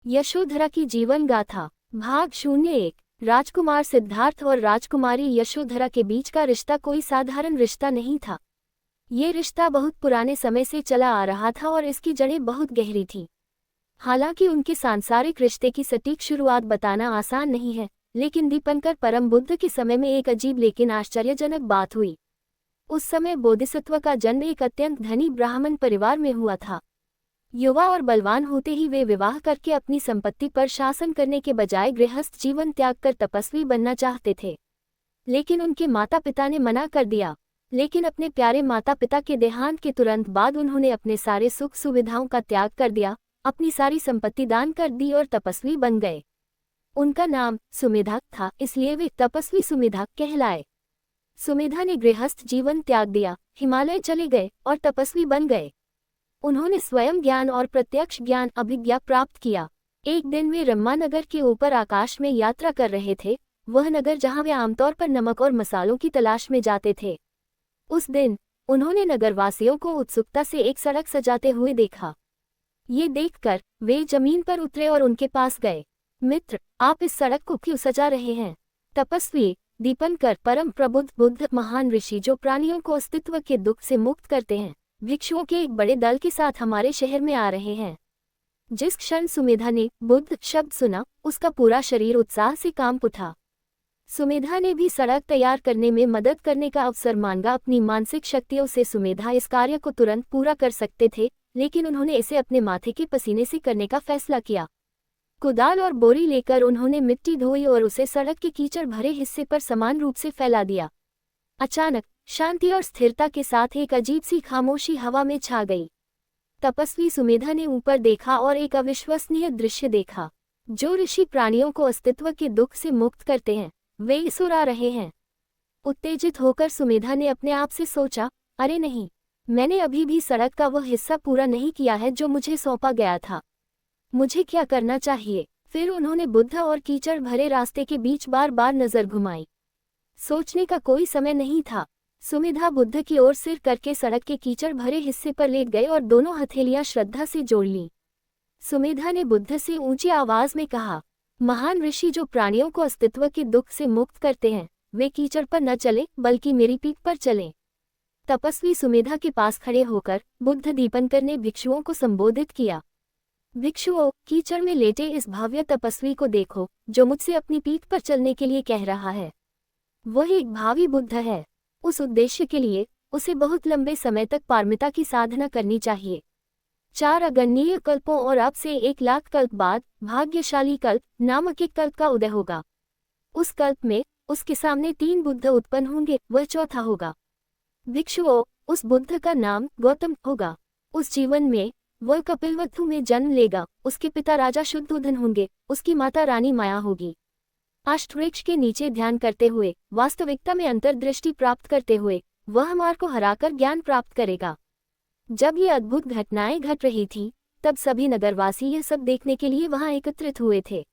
यशोधरा की जीवन गाथा भाग 01। राजकुमार सिद्धार्थ और राजकुमारी यशोधरा के बीच का रिश्ता कोई साधारण रिश्ता नहीं था। ये रिश्ता बहुत पुराने समय से चला आ रहा था और इसकी जड़ें बहुत गहरी थीं। हालांकि उनके सांसारिक रिश्ते की सटीक शुरुआत बताना आसान नहीं है, लेकिन दीपंकर परम बुद्ध के समय में एक अजीब लेकिन आश्चर्यजनक बात हुई। उस समय बोधिसत्व का जन्म एक अत्यंत धनी ब्राह्मण परिवार में हुआ था। युवा और बलवान होते ही वे विवाह करके अपनी संपत्ति पर शासन करने के बजाय गृहस्थ जीवन त्याग कर तपस्वी बनना चाहते थे। लेकिन उनके माता पिता ने मना कर दिया। लेकिन अपने प्यारे माता पिता के देहांत के तुरंत बाद उन्होंने अपने सारे सुख सुविधाओं का त्याग कर दिया, अपनी सारी संपत्ति दान कर दी और तपस्वी बन गए। उनका नाम सुमेधा था, इसलिए वे तपस्वी सुमेधा कहलाए। सुमेधा ने गृहस्थ जीवन त्याग दिया, हिमालय चले गए और तपस्वी बन गए। उन्होंने स्वयं ज्ञान और प्रत्यक्ष ज्ञान अभिज्ञा प्राप्त किया। एक दिन वे रम्मानगर के ऊपर आकाश में यात्रा कर रहे थे, वह नगर जहां वे आमतौर पर नमक और मसालों की तलाश में जाते थे। उस दिन उन्होंने नगरवासियों को उत्सुकता से एक सड़क सजाते हुए देखा। ये देखकर वे जमीन पर उतरे और उनके पास गए। मित्र, आप इस सड़क को क्यों सजा रहे हैं? तपस्वी दीपंकर परम प्रबुद्ध बुद्ध महान ऋषि जो प्राणियों को अस्तित्व के दुख से मुक्त करते हैं, भिक्षुओं के एक बड़े दल के साथ हमारे शहर में आ रहे हैं। जिस क्षण सुमेधा ने बुद्ध शब्द सुना, उसका पूरा शरीर उत्साह से कांप उठा। सुमेधा ने भी सड़क तैयार करने में मदद करने का अवसर मांगा। अपनी मानसिक शक्तियों से सुमेधा इस कार्य को तुरंत पूरा कर सकते थे, लेकिन उन्होंने इसे अपने माथे के पसीने से करने का फैसला किया। कुदाल और बोरी लेकर उन्होंने मिट्टी धोई और उसे सड़क के कीचड़ भरे हिस्से पर समान रूप से फैला दिया। अचानक शांति और स्थिरता के साथ एक अजीब सी खामोशी हवा में छा गई। तपस्वी सुमेधा ने ऊपर देखा और एक अविश्वसनीय दृश्य देखा। जो ऋषि प्राणियों को अस्तित्व के दुख से मुक्त करते हैं, वे इस ओर आ रहे हैं। उत्तेजित होकर सुमेधा ने अपने आप से सोचा, अरे नहीं, मैंने अभी भी सड़क का वह हिस्सा पूरा नहीं किया है जो मुझे सौंपा गया था। मुझे क्या करना चाहिए? फिर उन्होंने बुद्ध और कीचड़ भरे रास्ते के बीच बार बार नजर घुमाई। सोचने का कोई समय नहीं था। सुमेधा बुद्ध की ओर सिर करके सड़क के कीचड़ भरे हिस्से पर लेट गए और दोनों हथेलियां श्रद्धा से जोड़ लीं। सुमेधा ने बुद्ध से ऊंची आवाज में कहा, महान ऋषि जो प्राणियों को अस्तित्व के दुख से मुक्त करते हैं, वे कीचड़ पर न चले बल्कि मेरी पीठ पर चलें। तपस्वी सुमेधा के पास खड़े होकर बुद्ध दीपंकर ने भिक्षुओं को संबोधित किया। भिक्षुओं, कीचड़ में लेटे इस भव्य तपस्वी को देखो, जो मुझसे अपनी पीठ पर चलने के लिए कह रहा है। वह एक भावी बुद्ध है। उस उद्देश्य के लिए उसे बहुत लंबे समय तक पारमिता की साधना करनी चाहिए। 4 अगणनीय कल्पों और अब से 1 लाख कल्प बाद भाग्यशाली कल्प नामक एक कल्प का उदय होगा। उस कल्प में उसके सामने 3 बुद्ध उत्पन्न होंगे, वह चौथा होगा। भिक्षुओं, उस बुद्ध का नाम गौतम होगा। उस जीवन में वह कपिलवस्तु में जन्म लेगा। उसके पिता राजा शुद्धोधन होंगे, उसकी माता रानी माया होगी। अष्टवृक्ष के नीचे ध्यान करते हुए, वास्तविकता में अंतर्दृष्टि प्राप्त करते हुए, वह मार को हराकर ज्ञान प्राप्त करेगा। जब ये अद्भुत घटनाएं घट रही थीं, तब सभी नगरवासी यह सब देखने के लिए वहां एकत्रित हुए थे।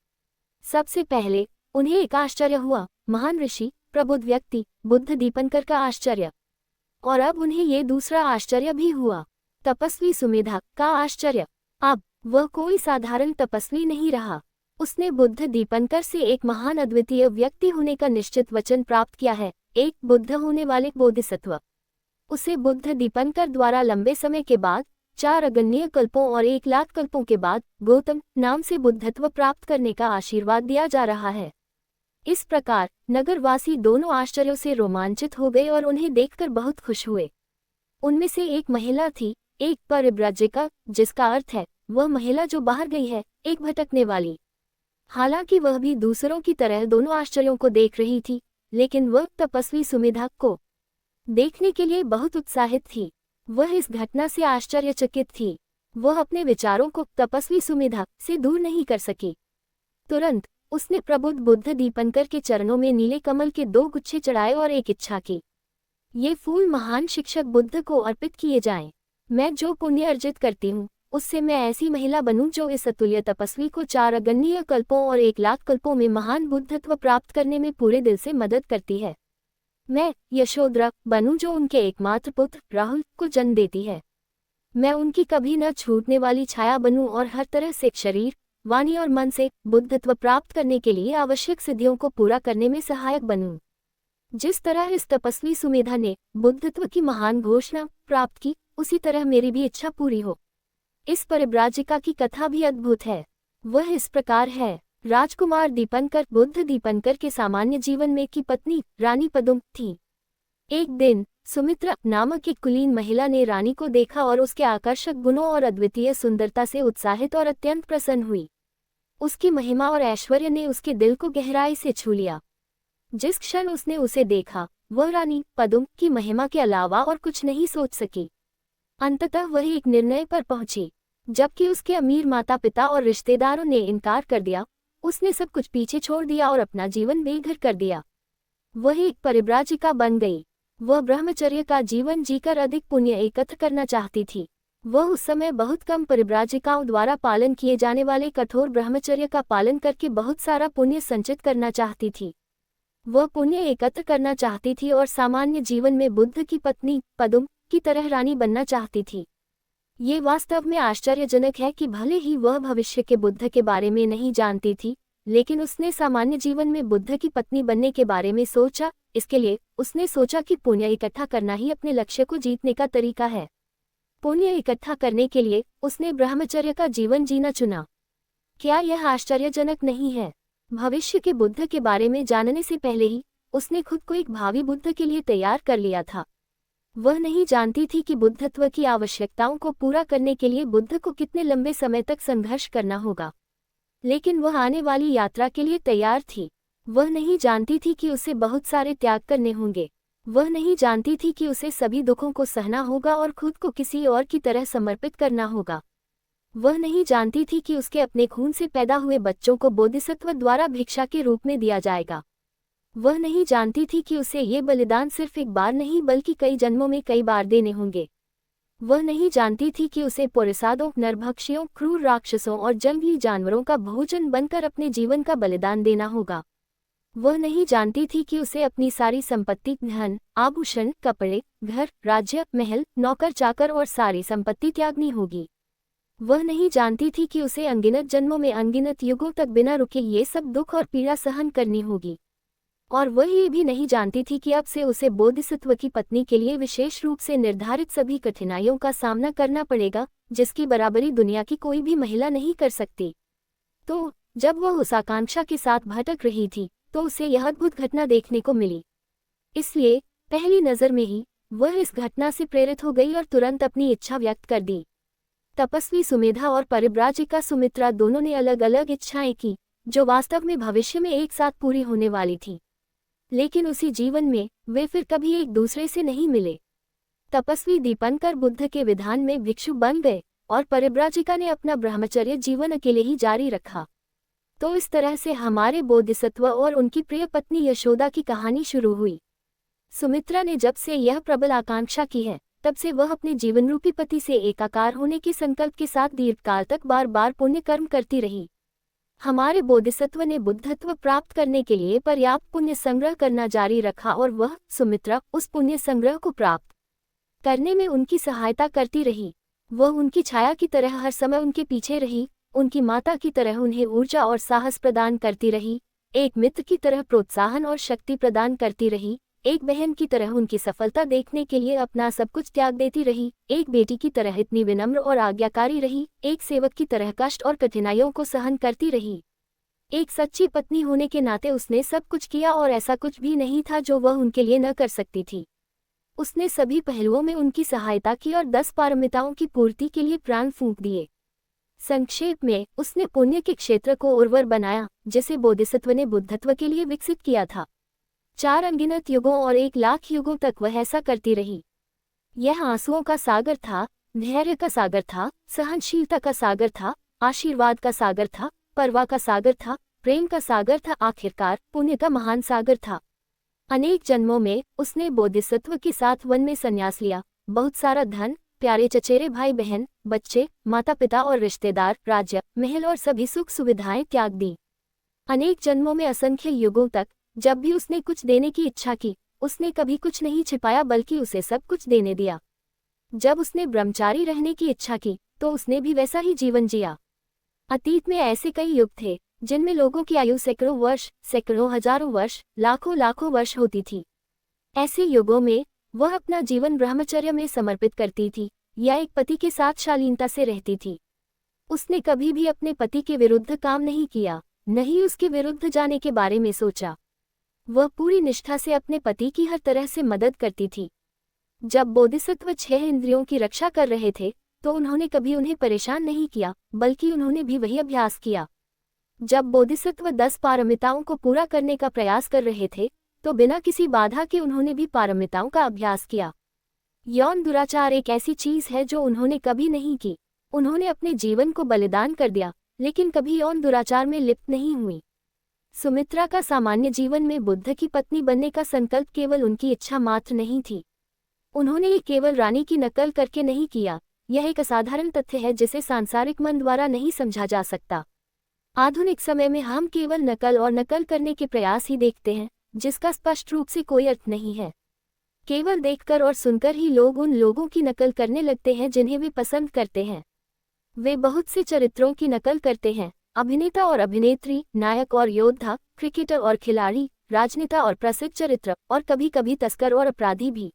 सबसे पहले उन्हें एक आश्चर्य हुआ, महान ऋषि प्रबुद्ध व्यक्ति बुद्ध दीपंकर का आश्चर्य। और अब उन्हें ये दूसरा आश्चर्य भी हुआ, तपस्वी सुमेधा का आश्चर्य। अब वह कोई साधारण तपस्वी नहीं रहा। उसने बुद्ध दीपंकर से एक महान अद्वितीय व्यक्ति होने का निश्चित वचन प्राप्त किया है, एक बुद्ध होने वाले बोधिसत्व। उसे बुद्ध दीपंकर द्वारा लंबे समय के बाद 4 अगणनीय कल्पों और 1 लाख कल्पों के बाद गौतम नाम से बुद्धत्व प्राप्त करने का आशीर्वाद दिया जा रहा है। इस प्रकार नगरवासी दोनों आश्चर्यों से रोमांचित हो गए और उन्हें देखकर बहुत खुश हुए। उनमें से एक महिला थी, एक परिव्राजिका, जिसका अर्थ है वह महिला जो बाहर गई है, एक भटकने वाली। हालांकि वह भी दूसरों की तरह दोनों आश्चर्यों को देख रही थी, लेकिन वह तपस्वी सुमेधा को देखने के लिए बहुत उत्साहित थी। वह इस घटना से आश्चर्यचकित थी। वह अपने विचारों को तपस्वी सुमेधा से दूर नहीं कर सकी। तुरंत उसने प्रबुद्ध बुद्ध दीपंकर के चरणों में नीले कमल के 2 गुच्छे चढ़ाए और एक इच्छा की, ये फूल महान शिक्षक बुद्ध को अर्पित किए जाएं। मैं जो पुण्य अर्जित करती हूँ, उससे मैं ऐसी महिला बनूं जो इस अतुल्य तपस्वी को 4 अगणनीय कल्पों और 1 लाख कल्पों में महान बुद्धत्व प्राप्त करने में पूरे दिल से मदद करती है। मैं यशोधरा बनूं जो उनके एकमात्र पुत्र राहुल को जन्म देती है। मैं उनकी कभी न छूटने वाली छाया बनूं और हर तरह से शरीर, वाणी और मन से बुद्धत्व प्राप्त करने के लिए आवश्यक सिद्धियों को पूरा करने में सहायक बनूं। जिस तरह इस तपस्वी सुमेधा ने बुद्धत्व की महान घोषणा प्राप्त की, उसी तरह मेरी भी इच्छा पूरी हो। इस परिव्राजिका की कथा भी अद्भुत है। वह इस प्रकार है। राजकुमार दीपंकर बुद्ध दीपंकर के सामान्य जीवन में की पत्नी रानी पदुम थी। एक दिन सुमित्रा नामक एक कुलीन महिला ने रानी को देखा और उसके आकर्षक गुणों और अद्वितीय सुंदरता से उत्साहित और अत्यंत प्रसन्न हुई। उसकी महिमा और ऐश्वर्य ने उसके दिल को गहराई से छू लिया। जिस क्षण उसने उसे देखा, वह रानी पदुम की महिमा के अलावा और कुछ नहीं सोच सकी। अंततः वह एक निर्णय पर पहुंची। जबकि उसके अमीर माता पिता और रिश्तेदारों ने इनकार कर दिया, उसने सब कुछ पीछे छोड़ दिया और अपना जीवन बेघर कर दिया। वह एक परिव्राजिका बन गई। वह ब्रह्मचर्य का जीवन जीकर अधिक पुण्य एकत्र करना चाहती थी। वह उस समय बहुत कम परिव्राजिकाओं द्वारा पालन किए जाने वाले कठोर ब्रह्मचर्य का पालन करके बहुत सारा पुण्य संचित करना चाहती थी। वह पुण्य एकत्र करना चाहती थी और सामान्य जीवन में बुद्ध की पत्नी पदुम की तरह रानी बनना चाहती थी। ये वास्तव में आश्चर्यजनक है कि भले ही वह भविष्य के बुद्ध के बारे में नहीं जानती थी, लेकिन उसने सामान्य जीवन में बुद्ध की पत्नी बनने के बारे में सोचा। इसके लिए उसने सोचा कि पुण्य इकट्ठा करना ही अपने लक्ष्य को जीतने का तरीका है। पुण्य इकट्ठा करने के लिए उसने ब्रह्मचर्य का जीवन जीना चुना। क्या यह आश्चर्यजनक नहीं है? भविष्य के बुद्ध के बारे में जानने से पहले ही उसने खुद को एक भावी बुद्ध के लिए तैयार कर लिया था। वह नहीं जानती थी कि बुद्धत्व की आवश्यकताओं को पूरा करने के लिए बुद्ध को कितने लंबे समय तक संघर्ष करना होगा, लेकिन वह आने वाली यात्रा के लिए तैयार थी। वह नहीं जानती थी कि उसे बहुत सारे त्याग करने होंगे। वह नहीं जानती थी कि उसे सभी दुखों को सहना होगा और खुद को किसी और की तरह समर्पित करना होगा। वह नहीं जानती थी कि उसके अपने खून से पैदा हुए बच्चों को बोधिसत्व द्वारा भिक्षा के रूप में दिया जाएगा। वह नहीं जानती थी कि उसे ये बलिदान सिर्फ एक बार नहीं बल्कि कई जन्मों में कई बार देने होंगे। वह नहीं जानती थी कि उसे पुरुषादों, नरभक्षियों, क्रूर राक्षसों और जंगली जानवरों का भोजन बनकर अपने जीवन का बलिदान देना होगा। वह नहीं जानती थी कि उसे अपनी सारी संपत्ति, धन, आभूषण, कपड़े, घर, राज्य, महल, नौकर चाकर और सारी संपत्ति त्यागनी होगी। वह नहीं जानती थी कि उसे अनगिनत जन्मों में अनगिनत युगों तक बिना रुके ये सब दुख और पीड़ा सहन करनी होगी। और वह ये भी नहीं जानती थी कि अब से उसे बोधिसत्व की पत्नी के लिए विशेष रूप से निर्धारित सभी कठिनाइयों का सामना करना पड़ेगा, जिसकी बराबरी दुनिया की कोई भी महिला नहीं कर सकती। तो जब वह उस आकांक्षा के साथ भटक रही थी, तो उसे यह अद्भुत घटना देखने को मिली। इसलिए पहली नज़र में ही वह इस घटना से प्रेरित हो गई और तुरंत अपनी इच्छा व्यक्त कर दी। तपस्वी सुमेधा और परिव्राजिका सुमित्रा दोनों ने अलग अलग इच्छाएं की, जो वास्तव में भविष्य में एक साथ पूरी होने वाली थी। लेकिन उसी जीवन में वे फिर कभी एक दूसरे से नहीं मिले। तपस्वी दीपंकर बुद्ध के विधान में भिक्षु बन गए और परिव्राजिका ने अपना ब्रह्मचर्य जीवन अकेले ही जारी रखा। तो इस तरह से हमारे बोधिसत्व और उनकी प्रिय पत्नी यशोदा की कहानी शुरू हुई। सुमित्रा ने जब से यह प्रबल आकांक्षा की है, तब से वह अपने जीवन रूपी पति से एकाकार होने के संकल्प के साथ दीर्घकाल तक बार बार पुण्य कर्म करती रही। हमारे बोधिसत्व ने बुद्धत्व प्राप्त करने के लिए पर्याप्त पुण्य संग्रह करना जारी रखा और वह सुमित्रा उस पुण्य संग्रह को प्राप्त करने में उनकी सहायता करती रही। वह उनकी छाया की तरह हर समय उनके पीछे रही, उनकी माता की तरह उन्हें ऊर्जा और साहस प्रदान करती रही, एक मित्र की तरह प्रोत्साहन और शक्ति प्रदान करती रही, एक बहन की तरह उनकी सफलता देखने के लिए अपना सब कुछ त्याग देती रही, एक बेटी की तरह इतनी विनम्र और आज्ञाकारी रही, एक सेवक की तरह कष्ट और कठिनाइयों को सहन करती रही। एक सच्ची पत्नी होने के नाते उसने सब कुछ किया और ऐसा कुछ भी नहीं था जो वह उनके लिए न कर सकती थी। उसने सभी पहलुओं में उनकी सहायता की और 10 पारमिताओं की पूर्ति के लिए प्राण फूंक दिए। संक्षेप में, उसने पुण्य के क्षेत्र को उर्वर बनाया, जिसे बोधिसत्व ने बुद्धत्व के लिए विकसित किया था। 4 अनगिनत युगों और 1 लाख युगों तक वह ऐसा करती रही। यह आंसुओं का सागर था, धैर्य का सागर था, सहनशीलता का सागर था, आशीर्वाद का सागर था, परवाह का सागर था, प्रेम का सागर था, आखिरकार पुण्य का महान सागर था। अनेक जन्मों में उसने बोधिसत्व के साथ वन में संन्यास लिया, बहुत सारा धन, प्यारे चचेरे भाई बहन, बच्चे, माता पिता और रिश्तेदार, राज्य, महल और सभी सुख सुविधाएं त्याग दी। अनेक जन्मों में असंख्य युगों तक जब भी उसने कुछ देने की इच्छा की, उसने कभी कुछ नहीं छिपाया बल्कि उसे सब कुछ देने दिया। जब उसने ब्रह्मचारी रहने की इच्छा की, तो उसने भी वैसा ही जीवन जिया। अतीत में ऐसे कई युग थे जिनमें लोगों की आयु सैकड़ों वर्ष, सैकड़ों हजारों वर्ष, लाखों लाखों वर्ष होती थी। ऐसे युगों में वह अपना जीवन ब्रह्मचर्य में समर्पित करती थी या एक पति के साथ शालीनता से रहती थी। उसने कभी भी अपने पति के विरुद्ध काम नहीं किया, न ही उसके विरुद्ध जाने के बारे में सोचा। वह पूरी निष्ठा से अपने पति की हर तरह से मदद करती थी। जब बोधिसत्व 6 इंद्रियों की रक्षा कर रहे थे तो उन्होंने कभी उन्हें परेशान नहीं किया, बल्कि उन्होंने भी वही अभ्यास किया। जब बोधिसत्व 10 पारमिताओं को पूरा करने का प्रयास कर रहे थे तो बिना किसी बाधा के उन्होंने भी पारमिताओं का अभ्यास किया। यौन दुराचार एक ऐसी चीज है जो उन्होंने कभी नहीं की। उन्होंने अपने जीवन को बलिदान कर दिया, लेकिन कभी यौन दुराचार में लिप्त नहीं हुई। सुमित्रा का सामान्य जीवन में बुद्ध की पत्नी बनने का संकल्प केवल उनकी इच्छा मात्र नहीं थी। उन्होंने ये केवल रानी की नकल करके नहीं किया। यह एक असाधारण तथ्य है जिसे सांसारिक मन द्वारा नहीं समझा जा सकता। आधुनिक समय में हम केवल नकल और नकल करने के प्रयास ही देखते हैं, जिसका स्पष्ट रूप से कोई अर्थ नहीं है। केवल देखकर और सुनकर ही लोग उन लोगों की नकल करने लगते हैं जिन्हें वे पसंद करते हैं। वे बहुत से चरित्रों की नकल करते हैं, अभिनेता और अभिनेत्री, नायक और योद्धा, क्रिकेटर और खिलाड़ी, राजनेता और प्रसिद्ध चरित्र, और कभी कभी तस्कर और अपराधी भी।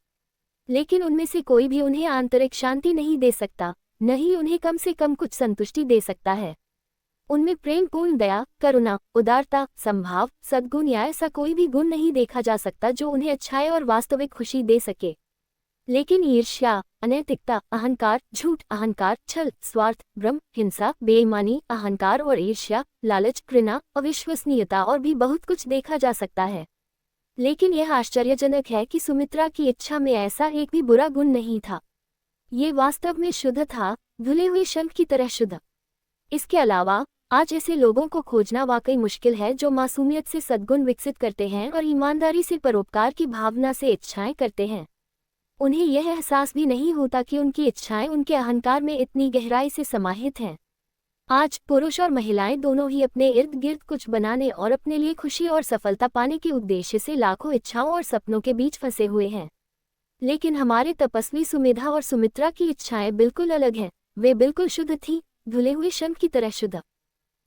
लेकिन उनमें से कोई भी उन्हें आंतरिक शांति नहीं दे सकता, न ही उन्हें कम से कम कुछ संतुष्टि दे सकता है। उनमें प्रेम, पूर्ण दया, करुणा, उदारता, संभाव, सद्गुण या ऐसा कोई भी गुण नहीं देखा जा सकता जो उन्हें अच्छाई और वास्तविक खुशी दे सके। लेकिन ईर्ष्या, अनैतिकता, अहंकार, झूठ, अहंकार, छल, स्वार्थ, भ्रम, हिंसा, बेईमानी, अहंकार और ईर्ष्या, लालच, घृणा, अविश्वसनीयता और भी बहुत कुछ देखा जा सकता है। लेकिन यह आश्चर्यजनक है कि सुमित्रा की इच्छा में ऐसा एक भी बुरा गुण नहीं था। ये वास्तव में शुद्ध था, धुले हुए शंख की तरह शुद्ध। इसके अलावा आज ऐसे लोगों को खोजना वाकई मुश्किल है जो मासूमियत से सद्गुण विकसित करते हैं और ईमानदारी से परोपकार की भावना से इच्छाएं करते हैं। उन्हें यह एहसास भी नहीं होता कि उनकी इच्छाएं उनके अहंकार में इतनी गहराई से समाहित हैं। आज पुरुष और महिलाएं दोनों ही अपने इर्द गिर्द कुछ बनाने और अपने लिए खुशी और सफलता पाने के उद्देश्य से लाखों इच्छाओं और सपनों के बीच फंसे हुए हैं। लेकिन हमारे तपस्वी सुमेधा और सुमित्रा की इच्छाएं बिल्कुल अलग हैं। वे बिल्कुल शुद्ध थीं, धुले हुए शंख की तरह शुद्ध।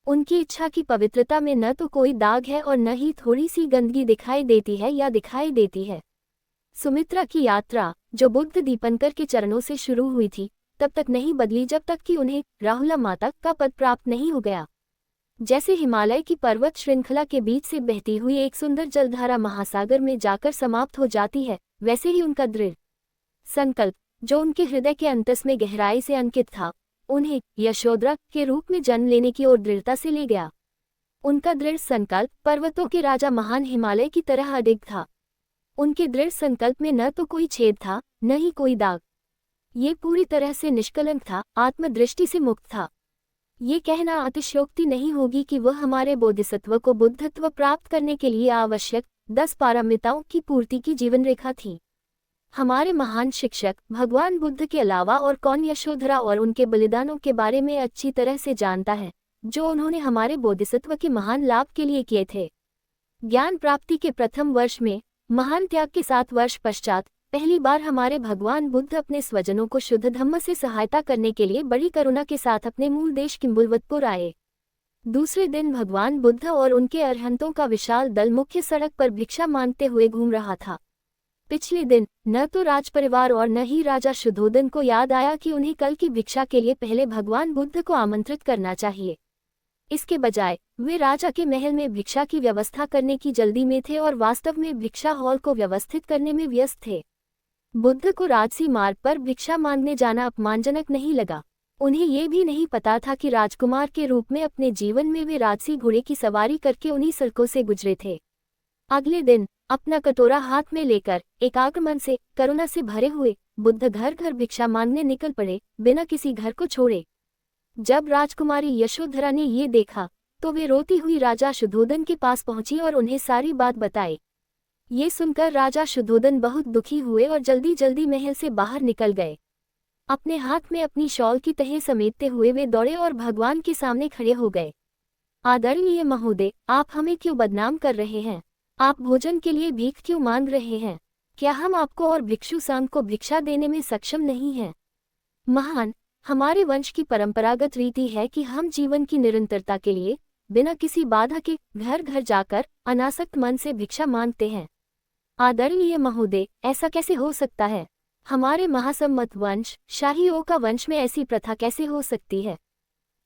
उनकी इच्छा की पवित्रता में न तो कोई दाग है और न ही थोड़ी सी गंदगी दिखाई देती है या दिखाई देती है। सुमित्रा की यात्रा, जो बुद्ध दीपंकर के चरणों से शुरू हुई थी, तब तक नहीं बदली जब तक कि उन्हें राहुला माता का पद प्राप्त नहीं हो गया। जैसे हिमालय की पर्वत श्रृंखला के बीच से बहती हुई एक सुंदर जलधारा महासागर में जाकर समाप्त हो जाती है, वैसे ही उनका दृढ़ संकल्प, जो उनके हृदय के अंतस में गहराई से अंकित था, उन्हें यशोधरा के रूप में जन्म लेने की ओर दृढ़ता से ले गया। उनका दृढ़ संकल्प पर्वतों के राजा महान हिमालय की तरह अडिग था। उनके दृढ़ संकल्प में न तो कोई छेद था, न ही कोई दाग। ये पूरी तरह से निष्कलंक था, आत्मदृष्टि से मुक्त था। ये कहना अतिशयोक्ति नहीं होगी कि वह हमारे बोधिसत्व को बुद्धत्व प्राप्त करने के लिए आवश्यक 10 पारमिताओं की पूर्ति की जीवन रेखा थी। हमारे महान शिक्षक भगवान बुद्ध के अलावा और कौन यशोधरा और उनके बलिदानों के बारे में अच्छी तरह से जानता है, जो उन्होंने हमारे बोधिसत्व के महान लाभ के लिए किए थे। ज्ञान प्राप्ति के प्रथम वर्ष में, महान त्याग के 7 वर्ष पश्चात, पहली बार हमारे भगवान बुद्ध अपने स्वजनों को शुद्ध धम्म से सहायता करने के लिए बड़ी करुणा के साथ अपने मूल देश किंबुलवतपुर आए। दूसरे दिन भगवान बुद्ध और उनके अरहंतों का विशाल दल मुख्य सड़क पर भिक्षा मांगते हुए घूम रहा था। पिछले दिन न तो राजपरिवार और न ही राजा शुद्धोधन को याद आया कि उन्हें कल की भिक्षा के लिए पहले भगवान बुद्ध को आमंत्रित करना चाहिए। इसके बजाय वे राजा के महल में भिक्षा की व्यवस्था करने की जल्दी में थे और वास्तव में भिक्षा हॉल को व्यवस्थित करने में व्यस्त थे। बुद्ध को राजसी मार्ग पर भिक्षा मांगने जाना अपमानजनक नहीं लगा। उन्हें ये भी नहीं पता था कि राजकुमार के रूप में अपने जीवन में वे राजसी घोड़े की सवारी करके उन्हीं सड़कों से गुजरे थे। अगले दिन अपना कटोरा हाथ में लेकर एकाग्र मन से, करुणा से भरे हुए, बुद्ध घर घर भिक्षा मांगने निकल पड़े, बिना किसी घर को छोड़े। जब राजकुमारी यशोधरा ने ये देखा तो वे रोती हुई राजा शुद्धोधन के पास पहुंची और उन्हें सारी बात बताई। ये सुनकर राजा शुद्धोधन बहुत दुखी हुए और जल्दी जल्दी महल से बाहर निकल गए। अपने हाथ में अपनी शॉल की तह समेटते हुए वे दौड़े और भगवान के सामने खड़े हो गए। आदरणीय महोदय, आप हमें क्यों बदनाम कर रहे हैं? आप भोजन के लिए भीख क्यों मांग रहे हैं? क्या हम आपको और भिक्षु सांग को भिक्षा देने में सक्षम नहीं हैं? महान, हमारे वंश की परंपरागत रीति है कि हम जीवन की निरंतरता के लिए बिना किसी बाधा के घर घर जाकर अनासक्त मन से भिक्षा मांगते हैं। आदरणीय महोदय, ऐसा कैसे हो सकता है? हमारे महासम्मत वंश शाहियों का वंश में ऐसी प्रथा कैसे हो सकती है?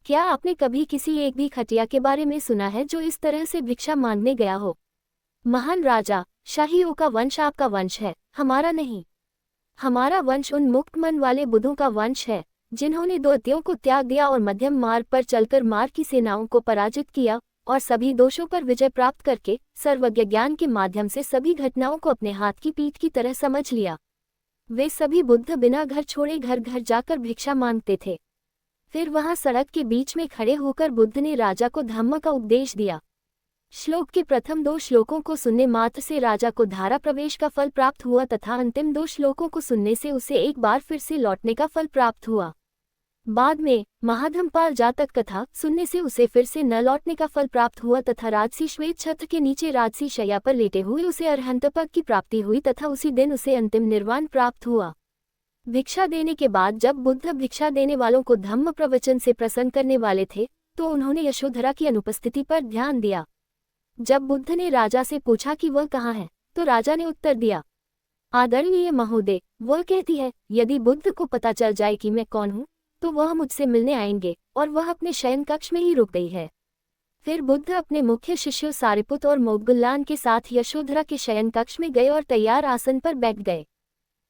क्या आपने कभी किसी एक भी खटिया के बारे में सुना है जो इस तरह से भिक्षा मांगने गया हो? महान राजा, शाहियों का वंश आपका वंश है, हमारा नहीं। हमारा वंश उन मुक्त मन वाले बुद्धों का वंश है जिन्होंने दैत्यों को त्याग दिया और मध्यम मार्ग पर चलकर मार की सेनाओं को पराजित किया और सभी दोषों पर विजय प्राप्त करके सर्वज्ञ ज्ञान के माध्यम से सभी घटनाओं को अपने हाथ की पीठ की तरह समझ लिया। वे सभी बुद्ध बिना घर छोड़े घर घर जाकर भिक्षा मांगते थे। फिर वहां सड़क के बीच में खड़े होकर बुद्ध ने राजा को धम्म का उपदेश दिया। श्लोक के प्रथम 2 श्लोकों को सुनने मात्र से राजा को धारा प्रवेश का फल प्राप्त हुआ तथा अंतिम 2 श्लोकों को सुनने से उसे एक बार फिर से लौटने का फल प्राप्त हुआ। बाद में महाधम्पाल जातक कथा सुनने से उसे फिर से न लौटने का फल प्राप्त हुआ तथा राजसी श्वेत छत्र के नीचे राजसी शैया पर लेटे हुए उसे अरहंत पद की प्राप्ति हुई तथा उसी दिन उसे अंतिम निर्वाण प्राप्त हुआ। भिक्षा देने के बाद जब बुद्ध भिक्षा देने वालों को धम्म प्रवचन से प्रसन्न करने वाले थे तो उन्होंने यशोधरा की अनुपस्थिति पर ध्यान दिया। जब बुद्ध ने राजा से पूछा कि वह कहाँ है तो राजा ने उत्तर दिया, आदरणीय महोदय, वह कहती है यदि बुद्ध को पता चल जाए कि मैं कौन हूँ तो वह मुझसे मिलने आएंगे, और वह अपने शयन कक्ष में ही रुक गई है। फिर बुद्ध अपने मुख्य शिष्यों सारिपुत और मोग्गुल्लान के साथ यशोधरा के शयन कक्ष में गए और तैयार आसन पर बैठ गए।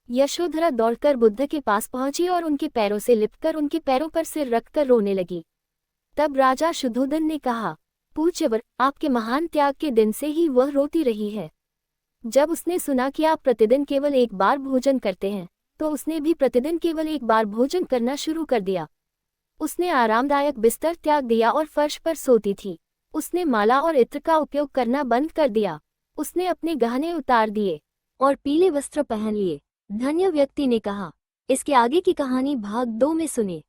यशोधरा दौड़कर बुद्ध के पास पहुंची और उनके पैरों से लिपटकर उनके पैरों पर सिर रखकर रोने लगी। तब राजा शुद्धोधन ने कहा, पूज्यवर, आपके महान त्याग के दिन से ही वह रोती रही है। जब उसने सुना कि आप प्रतिदिन केवल एक बार भोजन करते हैं तो उसने भी प्रतिदिन केवल एक बार भोजन करना शुरू कर दिया। उसने आरामदायक बिस्तर त्याग दिया और फर्श पर सोती थी। उसने माला और इत्र का उपयोग करना बंद कर दिया। उसने अपने गहने उतार दिए और पीले वस्त्र पहन लिए। धन्य व्यक्ति ने कहा। इसके आगे की कहानी भाग 2 में सुनिए।